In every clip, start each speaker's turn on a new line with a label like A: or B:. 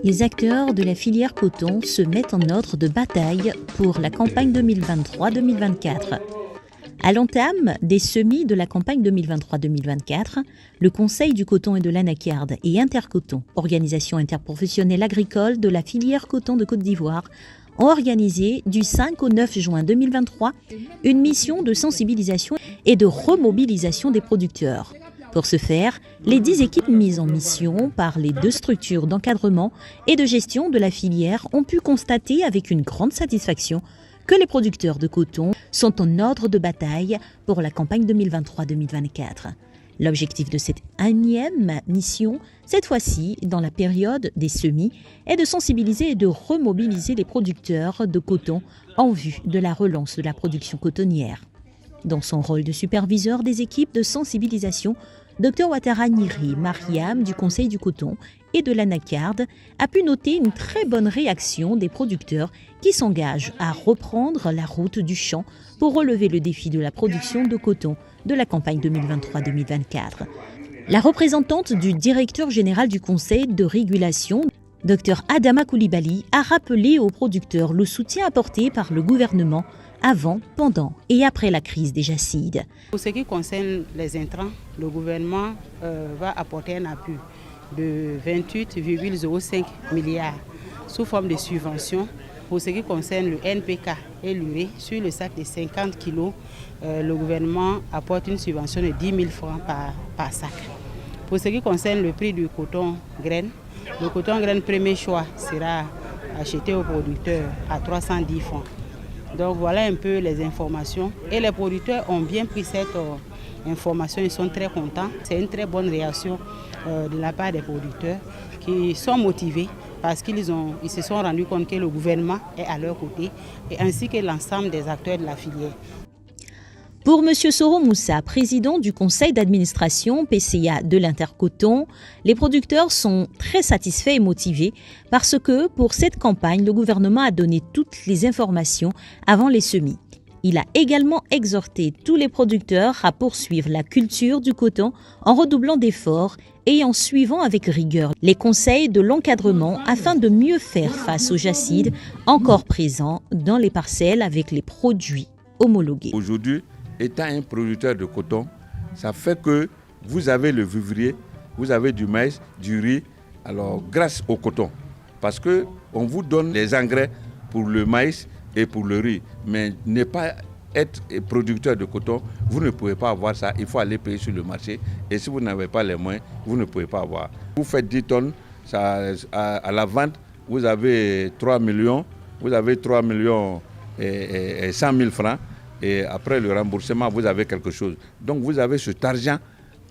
A: Les acteurs de la filière coton se mettent en ordre de bataille pour la campagne 2023-2024. À l'entame des semis de la campagne 2023-2024, le Conseil du coton et de l'anacarde et Intercoton, organisation interprofessionnelle agricole de la filière coton de Côte d'Ivoire, ont organisé du 5 au 9 juin 2023 une mission de sensibilisation et de remobilisation des producteurs. Pour ce faire, les 10 équipes mises en mission par les 2 structures d'encadrement et de gestion de la filière ont pu constater avec une grande satisfaction que les producteurs de coton sont en ordre de bataille pour la campagne 2023-2024. L'objectif de cette énième mission, cette fois-ci dans la période des semis, est de sensibiliser et de remobiliser les producteurs de coton en vue de la relance de la production cotonnière. Dans son rôle de superviseur des équipes de sensibilisation, Dr Ouattara Nyiri Mariam du Conseil du coton et de l'anacarde a pu noter une très bonne réaction des producteurs qui s'engagent à reprendre la route du champ pour relever le défi de la production de coton de la campagne 2023-2024. La représentante du directeur général du Conseil de régulation, Dr Adama Koulibaly, a rappelé aux producteurs le soutien apporté par le gouvernement avant, pendant et après la crise des jacides.
B: Pour ce qui concerne les intrants, le gouvernement va apporter un appui de 28,05 milliards sous forme de subventions. Pour ce qui concerne le NPK et l'urée, sur le sac de 50 kg, le gouvernement apporte une subvention de 10 000 francs par sac. Pour ce qui concerne le prix du coton graine, le coton graine premier choix sera acheté aux producteurs à 310 francs. Donc voilà un peu les informations et les producteurs ont bien pris cette information, ils sont très contents. C'est une très bonne réaction de la part des producteurs qui sont motivés parce qu'ils se sont rendus compte que le gouvernement est à leur côté et ainsi que l'ensemble des acteurs de la filière.
A: Pour M. Soro Moussa, président du conseil d'administration PCA de l'Intercoton, les producteurs sont très satisfaits et motivés parce que pour cette campagne, le gouvernement a donné toutes les informations avant les semis. Il a également exhorté tous les producteurs à poursuivre la culture du coton en redoublant d'efforts et en suivant avec rigueur les conseils de l'encadrement afin de mieux faire face aux jacides encore présents dans les parcelles avec les produits homologués.
C: Aujourd'hui, étant un producteur de coton, ça fait que vous avez le vivrier, vous avez du maïs, du riz, alors grâce au coton. Parce qu'on vous donne les engrais pour le maïs et pour le riz. Mais ne pas être producteur de coton, vous ne pouvez pas avoir ça. Il faut aller payer sur le marché. Et si vous n'avez pas les moyens, vous ne pouvez pas avoir. Vous faites 10 tonnes, ça, à la vente, vous avez 3 millions, vous avez 3 millions et 100 000 francs. Et après le remboursement, vous avez quelque chose. Donc vous avez cet argent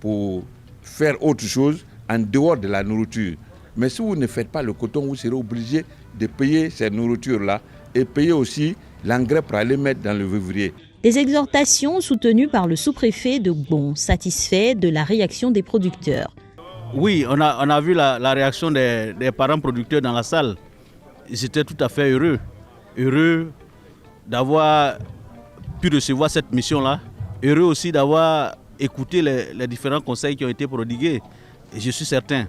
C: pour faire autre chose en dehors de la nourriture. Mais si vous ne faites pas le coton, vous serez obligé de payer cette nourriture-là et payer aussi l'engrais pour aller mettre dans le vivrier.
A: Des exhortations soutenues par le sous-préfet de Gbon, satisfait de la réaction des producteurs.
D: Oui, on a vu la réaction des parents producteurs dans la salle. Ils étaient tout à fait heureux d'avoir pu recevoir cette mission-là, heureux aussi d'avoir écouté les différents conseils qui ont été prodigués. Et je suis certain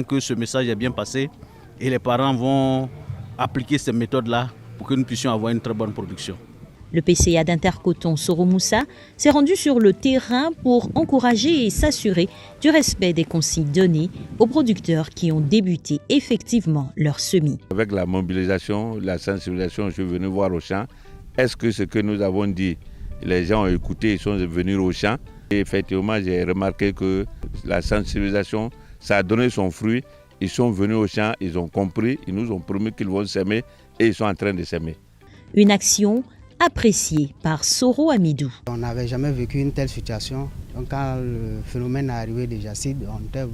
D: que ce message est bien passé et les parents vont appliquer ces méthodes-là pour que nous puissions avoir une très bonne production.
A: Le PCA d'Intercoton Soro Moussa s'est rendu sur le terrain pour encourager et s'assurer du respect des consignes données aux producteurs qui ont débuté effectivement leur semis.
C: Avec la mobilisation, la sensibilisation, je suis venu voir au champ. Est-ce que ce que nous avons dit, les gens ont écouté, ils sont venus au champ. Et effectivement, j'ai remarqué que la sensibilisation, ça a donné son fruit. Ils sont venus au champ, ils ont compris, ils nous ont promis qu'ils vont s'aimer et ils sont en train de s'aimer.
A: Une action appréciée par Soro Amidou.
E: On n'avait jamais vécu une telle situation. Donc quand le phénomène est arrivé des jacides, on était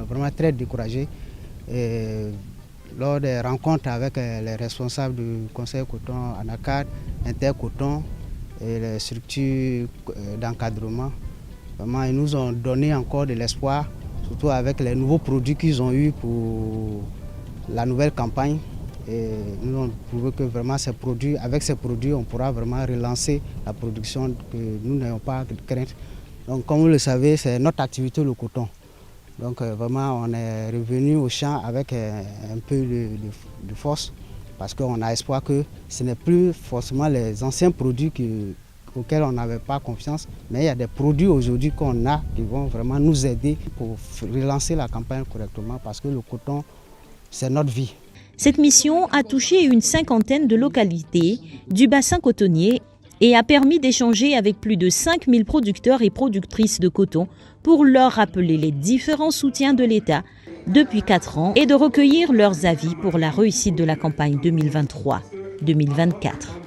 E: vraiment très découragés. Lors des rencontres avec les responsables du Conseil coton Anacarde, Intercoton et les structures d'encadrement, vraiment, ils nous ont donné encore de l'espoir, surtout avec les nouveaux produits qu'ils ont eus pour la nouvelle campagne. Et nous avons prouvé que vraiment avec ces produits, on pourra vraiment relancer la production, que nous n'ayons pas de crainte. Donc comme vous le savez, c'est notre activité le coton. Donc vraiment, on est revenu au champ avec un peu de force, parce qu'on a espoir que ce n'est plus forcément les anciens produits auxquels on n'avait pas confiance, mais il y a des produits aujourd'hui qu'on a qui vont vraiment nous aider pour relancer la campagne correctement, parce que le coton, c'est notre vie.
A: Cette mission a touché une 50aine de localités du bassin cotonnier et a permis d'échanger avec plus de 5000 producteurs et productrices de coton pour leur rappeler les différents soutiens de l'État depuis 4 ans et de recueillir leurs avis pour la réussite de la campagne 2023-2024.